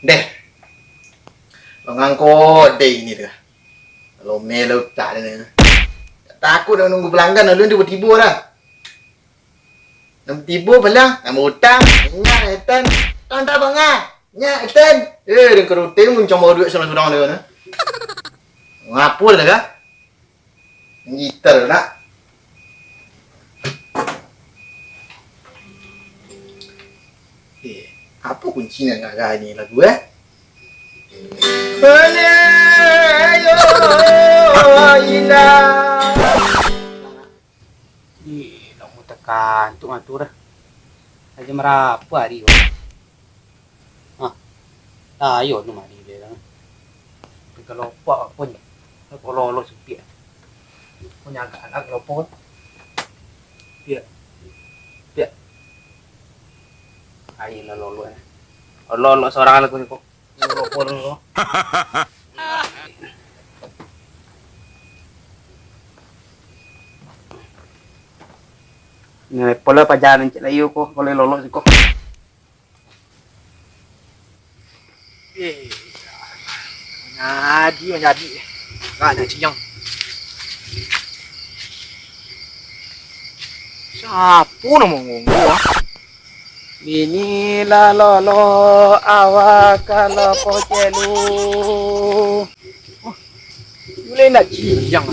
Deh. Mengangkut deh ini dah. Kalau melo tak ada ni. Takut dah nunggu pelanggan lalu dia bertiba dah. Nak bertiba belah, nak berhutang. Ingat Etan. Tuan tak bangah. Ingat Etan. Dia kerutin macam bawa duit senang-senang dia ni. Ngapul dah kah? Gitar nak. Apa kuncinya agak ni lagu Ayo ilah. Dah mau tekan tu ngatur dah. Aja merapu hari tu. Ayo tu mari dia dah. Kalau pak pun kalau lo sepi. Punya agak lopo. Ya. Ya. Ayo lah lolo. Lolo seorang lagu ni kok. Lopo lo. Nah, pola pajaran cik layu ko, boleh lolo sih kok. Jadi. Kan nak ciang. Siapa nama ngonggo Inilah lolo awak kalau pocelu. Boleh nak ciang.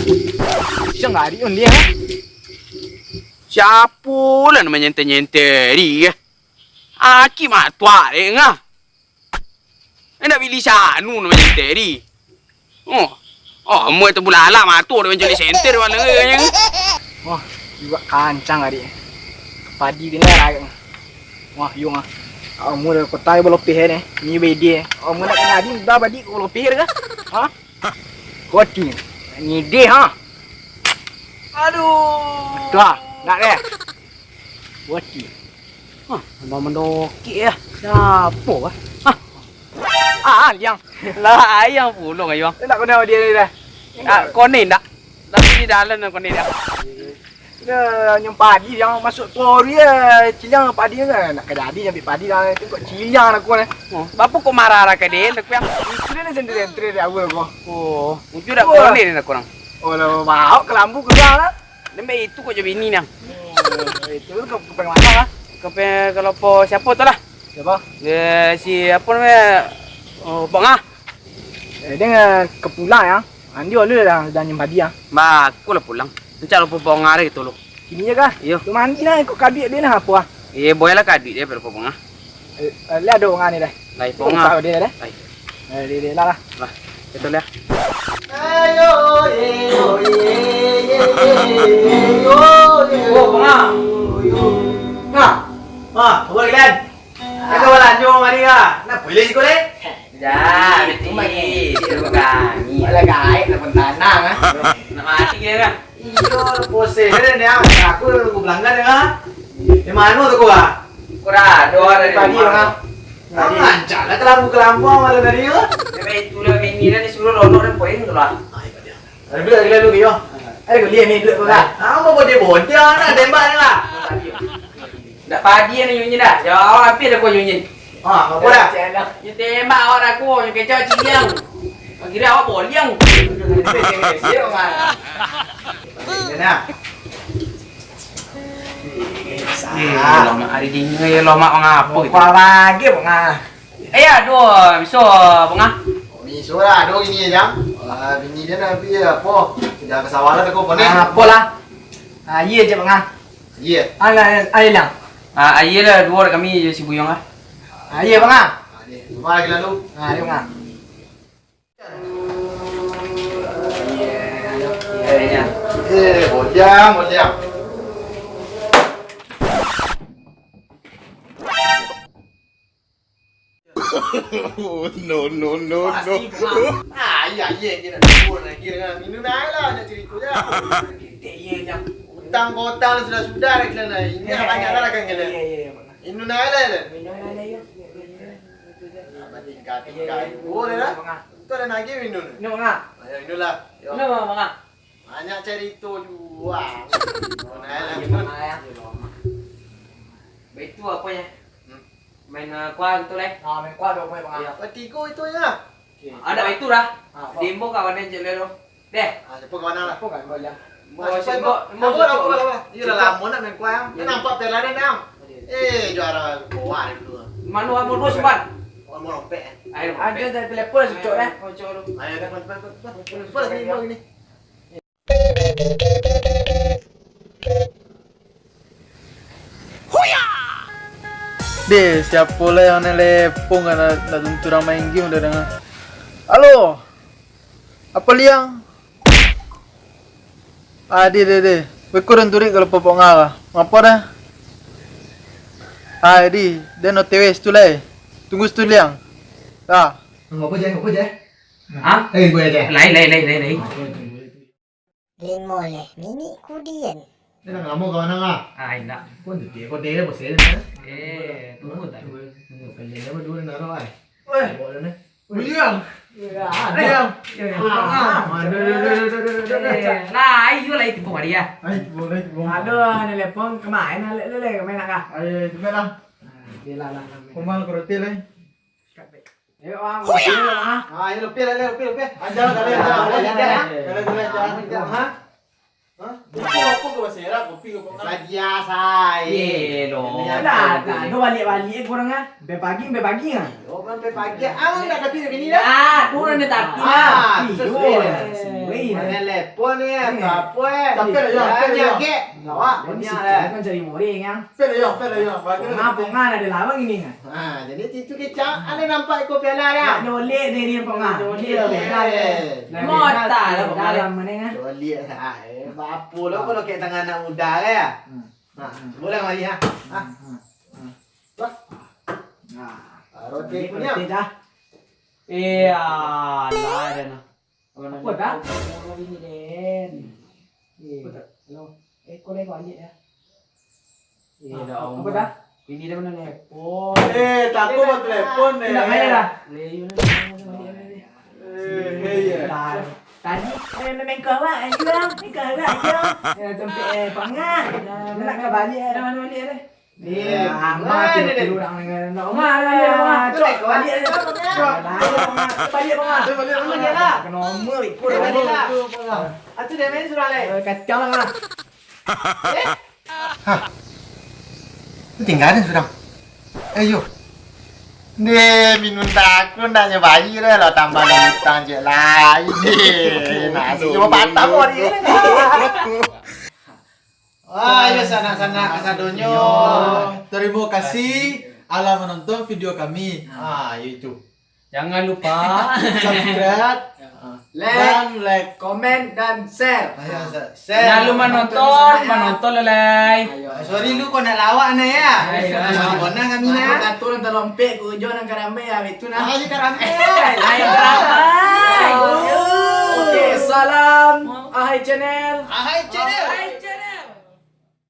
Ciang hari ni Siapa lah nama nyente-nyente ni? Aki mah tua deh ngah. Nak pilih sanu nama nyente ni. Mu itu bulala mah tu orang jadi center mana ni? Wah, juga kancang hari. Padi dia lah. Wah, yung mu dah kota boleh pihak ni. Ni bedi. Mu nak kena adi dah badi boleh pihak ke? Ha? Koti. Ni dia ha. Aduh. Dah, nak deh. Koti. Nama mendoki ya. Siapa ah? Liang. Lah ayang pulung ayang. Nak kena dia dah. Konin tak? Tapi di dalam konin tak? Dia yang padi yang masuk tua dia ciliang padi kan nak jadi ambil padi dah tengok ciliang aku ni. Bapa kau marah ke dia? Aku yang itu dia sendiri dia aku. Ujung dah konin nak kurang. Lah mau ke lambu ke lah. Nembe itu kau jadi ini nang. Itu ke mana lah? Ke kalau po siapa tu lah? Siapa? Si apa namanya? Bang ah. Dia ke pulang ya. Andi oleh dah nyempadi ya. Ba, aku lah pulang. Encak lupa bong hari itu lo. Sini je kah? Iyo. Tu mandi lah ikut kadit dia lah apa? Boleh lah kadit dia berapa bong ah. Lihat ada orang ni dah. Lai bong ah. Dia dah. Dia lah. Lah, itu lah. Ayo Bong ah. Nah, boleh kan? Kita lanjut mari ah. Nak boleh sih boleh? Ya, betul. Dia bukan. Ala gaib nak pentanang ah. Nak mati dia kan? Iyo, pose ni ah. Aku nunggu pelanggan ya. Di mana tu kau ah? Kurang, dua dari Pagi ah. Lancar lah kelampu malam dari ah. Tapi itu lah ini dah disuruh lolo dan poin tu lah. Ada duit lagi lalu kyo. Ada kau lihat ni duit kau kan? Apa buat dia bocah nak tembak ni lah. Tak padi ni nyunyi dah. Jauh api dah kau nyunyi. Apa dah? You tembak orang aku, you kecau ciliang. Kira awak boliang. Siapa mah? Mana? Lama hari dingin ya lama apa gitu. Kau lagi bang. Aduh, bisa bang. Miso lah, ada gini aja. Bini dia nak pergi apa? Kerja kesawalan aku pernah. Apa lah? Iya je bang. Iya. Ayah lang. Ayah lah dua orang kami si buyong ah. Iya bang. Cuma lagi lalu. Iya bang. Bojang. No. Iya je nak buat lagi dengan minum air lah nak cerita je. Iya je. Utang sudah lagi lah. Ini banyak lah kan kena. Minum air lah. Minum air. Tiga. Boleh lah. Itu ada lagi minum. Minum bang. Minum lah. Minum bang. Banyak cerita juga. Minum air lah. Betul apa ya? Main qua tôi đây. Mình qua được mày bang. Bertiga itu ya. Ada itu dah. Dimbo kawan dia je lo. Deh. Cepat ke mana lah? Kok kan boleh. Ini dah lama nak main kuah. Ni nampak piala ni dah. Juara Goa ni dulu. Manu amo dua sebar. Mau rompek. Ayo. Ada dah telepon cucuk dah. Ayo dah cepat ni. Deh, siapa lah yang nelpon kan nak tentu orang main game dah dengar. Halo. Apa liang? Dia. Weko dan turik kalau popok ngah. Apa dah? Dia no TWS tu lah. Tunggu situ liang. Dah. Ngapa je? Hah? Boleh je. Lai. Lên mole, mini kudian. Ni dah lama kawan ngah. Ai nak. Kau dia bersih dah. Tunggu tak. Pelih apa dua nak roh ai. Oi. Boleh ni. Liang. Liang. Lai juga lai tipu dia. Ai, boleh. Ada telepon kemain lele kemain nak ah. Ai, tu lah. Dia lah. Kumal kerotil lai. Eh orang dia ah. Ini lebih. Ajar kalian. Kalian. Ha? Apa kau bersih kopi kau pun. Biasa. Lo. Dah, tu balik kurang ah. Be pagi ah. Orang pagi. Nak kopi ni dah. Ah, turun dia tak. Wei. Telepon ni apa Sampai dah ke. Awak Dunia kan cari moreng yang. Pongan ada lawang ini kan. Jadi itu kecak. Anda nampak ikut piala dah. Dolek dia pongan. Dia beda dia. Mota lah dalam mana kan. Dolek lah. Apa lah kalau kayak tangan anak muda ya. Boleh mari ha. Roti punya. Dah. Lah dah nak. Apa dah? Orang ini den. Hello. Kau lagi kau aje ya. Apa dah? Ini dah mana telepon. Takut buat telepon ni. Nak main dah. Tadi main kau lah, jual. Ni kau lah, jual. Tempat pangan. Nak ke balik dah mana balik dah. Ni, mak tu orang dengan mak lah. Cok balik dah. Balik lah. Kena nomor ikut balik lah. Atu dia main surah le. Kacau lah. Tinggal sudah. Ayo. Ni minum takut nak nyebayi dah lah tambah hutang je lah. Ini nasi cuma patah pun dia. Ayo sana kasadonyo. Terima kasih ala menonton video kami. YouTube. Jangan lupa Subscribe Like, komen dan share. Jangan lupa menonton lelai. Sorry lu kau nak lawak ni ya. Kau nak kami Aku nak. katur nanti lompek ku hujung nang karambe ya itu nah. Makasih karamel.